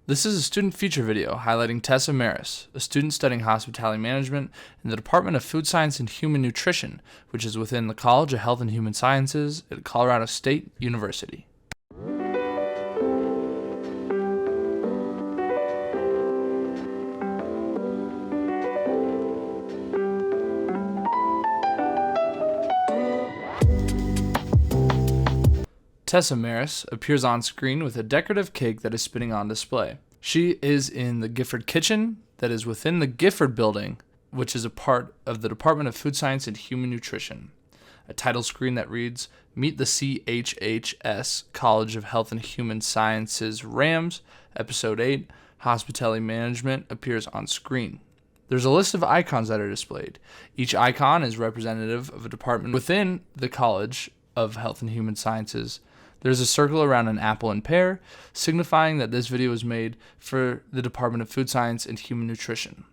This is a student feature video highlighting Tessa Maras, a student studying hospitality management in the Department of Food Science and Human Nutrition, which is within the College of Health and Human Sciences at Colorado State University. Tessa Maras appears on screen with a decorative cake that is spinning on display. She is in the Gifford kitchen that is within the Gifford building, which is a part of the Department of Food Science and Human Nutrition. A title screen that reads, Meet the CHHS, College of Health and Human Sciences Rams, Episode 8, Hospitality Management appears on screen. There's a list of icons that are displayed. Each icon is representative of a department within the College of Health and Human Sciences. There's a circle around an apple and pear, signifying that this video was made for the Department of Food Science and Human Nutrition.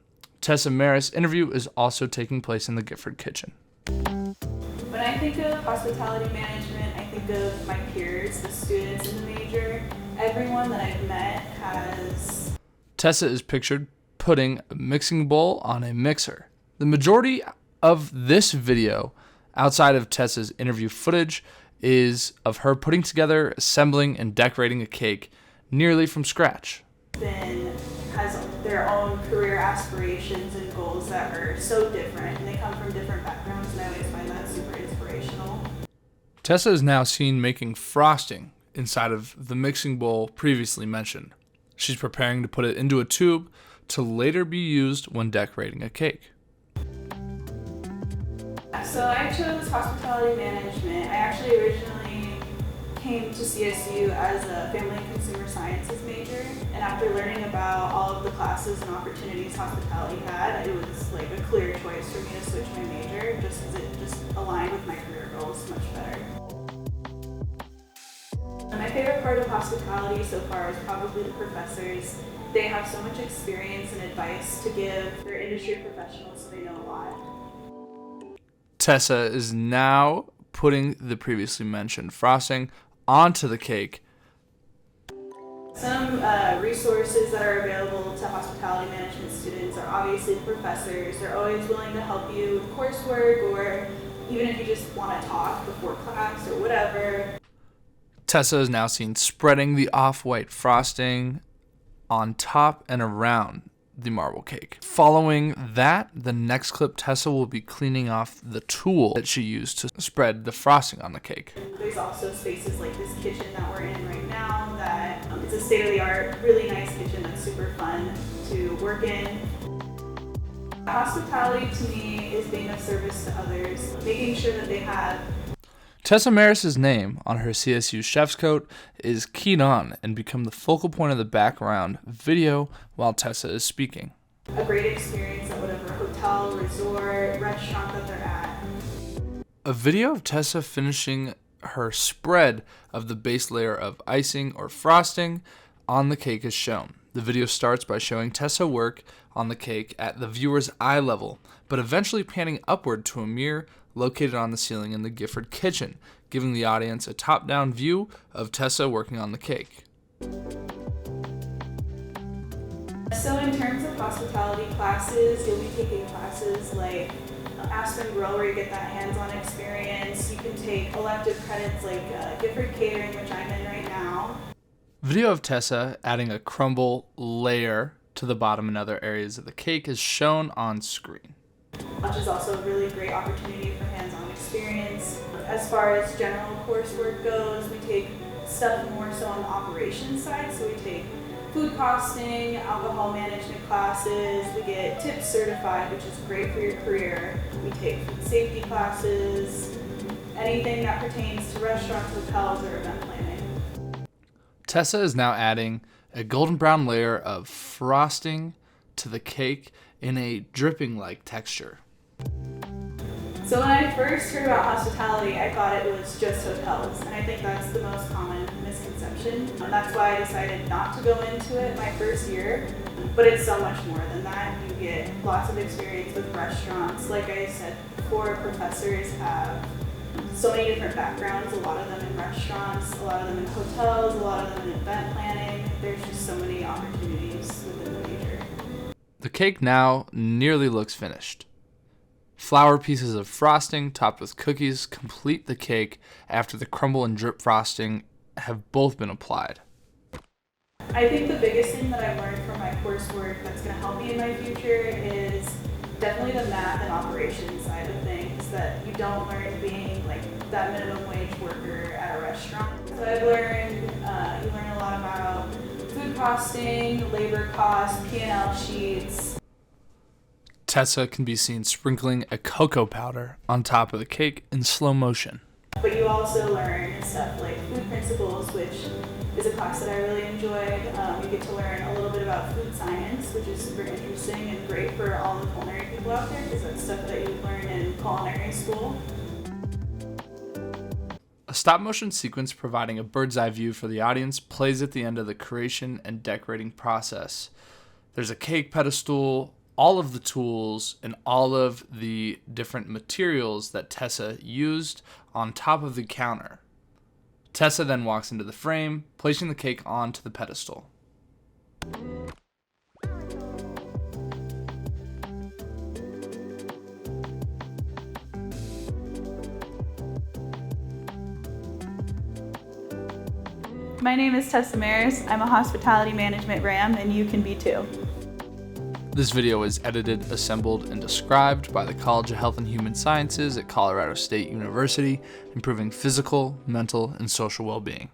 Tessa Maras' interview is also taking place in the Gifford kitchen. When I think of hospitality management, I think of my peers, the students in the major. Everyone that I've met has... Tessa is pictured putting a mixing bowl on a mixer. The majority of this video, outside of Tessa's interview footage, is of her putting together, assembling, and decorating a cake nearly from scratch. Has their own career aspirations and goals that are so different, and they come from different backgrounds, and I always find that super inspirational. Tessa is now seen making frosting inside of the mixing bowl previously mentioned. She's preparing to put it into a tube to later be used when decorating a cake. So I chose hospitality management. I actually originally came to CSU as a family and consumer sciences major, and after learning about all of the classes and opportunities hospitality had, it was like a clear choice for me to switch my major just because it just aligned with my career goals much better. My favorite part of hospitality so far is probably the professors. They have so much experience and advice to give. They're industry professionals, so they know a lot. Tessa is now putting the previously mentioned frosting onto the cake. Some resources that are available to hospitality management students are obviously the professors. They're always willing to help you with coursework, or even if you just want to talk before class or whatever. Tessa is now seen spreading the off-white frosting on top and around the marble cake. Following that, the next clip, Tessa will be cleaning off the tool that she used to spread the frosting on the cake. There's also spaces like this kitchen that we're in right now that it's a state-of-the-art, really nice kitchen that's super fun to work in. Hospitality to me is being of service to others, making sure that they have... Tessa Maras' name on her CSU chef's coat is keyed on and become the focal point of the background video while Tessa is speaking. A great experience at whatever hotel, resort, restaurant that they're at. A video of Tessa finishing her spread of the base layer of icing or frosting on the cake is shown. The video starts by showing Tessa work on the cake at the viewer's eye level, but eventually panning upward to a mirror located on the ceiling in the Gifford kitchen, giving the audience a top-down view of Tessa working on the cake. So in terms of hospitality classes, you'll be taking classes like Aspen Grill, where you get that hands-on experience. You can take elective credits like Gifford Catering, which I'm in right now. Video of Tessa adding a crumble layer to the bottom and other areas of the cake is shown on screen, which is also a really great opportunity for hands-on experience. As far as general coursework goes, we take stuff more so on the operations side. So we take food costing, alcohol management classes, we get tips certified, which is great for your career. We take food safety classes, anything that pertains to restaurants, hotels, or event planning. Tessa is now adding a golden brown layer of frosting to the cake in a dripping-like texture. So when I first heard about hospitality, I thought it was just hotels, and I think that's the most common misconception. And that's why I decided not to go into it my first year, but it's so much more than that. You get lots of experience with restaurants. Like I said before, professors have so many different backgrounds, a lot of them in restaurants, a lot of them in hotels, a lot of them in event planning. There's just so many opportunities cake now nearly looks finished. Flour pieces of frosting topped with cookies complete the cake after the crumble and drip frosting have both been applied. I think the biggest thing that I've learned from my coursework that's going to help me in my future is definitely the math and operations side of things that you don't learn being like that minimum wage worker at a restaurant. So I've learned, you learn a lot about food costing, labor costs, P&L sheets. Tessa can be seen sprinkling a cocoa powder on top of the cake in slow motion. But you also learn stuff like food principles, which is a class that I really enjoyed. You get to learn a little bit about food science, which is super interesting and great for all the culinary people out there because that's stuff that you learn in culinary school. A stop-motion sequence providing a bird's eye view for the audience plays at the end of the creation and decorating process. There's a cake pedestal, all of the tools, and all of the different materials that Tessa used on top of the counter. Tessa then walks into the frame, placing the cake onto the pedestal. My name is Tessa Maras. I'm a hospitality management RAM, and you can be too. This video was edited, assembled, and described by the College of Health and Human Sciences at Colorado State University, improving physical, mental, and social well-being.